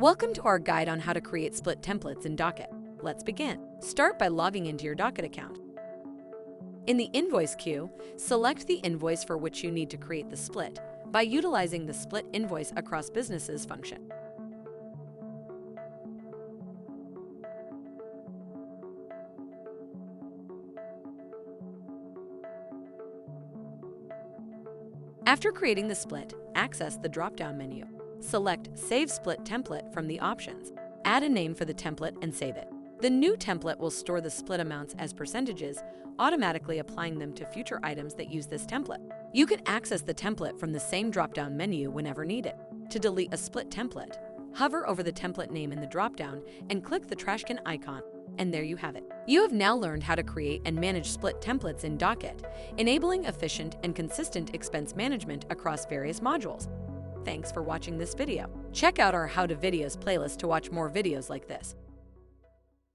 Welcome to our guide on how to create split templates in Docyt. Let's begin. Start by logging into your Docyt account. In the invoice queue, select the invoice for which you need to create the split by utilizing the Split Invoice Across Businesses function. After creating the split, access the drop-down menu. Select Save Split Template from the options. Add a name for the template and save it. The new template will store the split amounts as percentages, automatically applying them to future items that use this template. You can access the template from the same drop-down menu whenever needed. To delete a split template, hover over the template name in the drop-down and click the trash can icon, and there you have it. You have now learned how to create and manage split templates in Docyt, enabling efficient and consistent expense management across various modules. Thanks for watching this video. Check out our How to Videos playlist to watch more videos like this.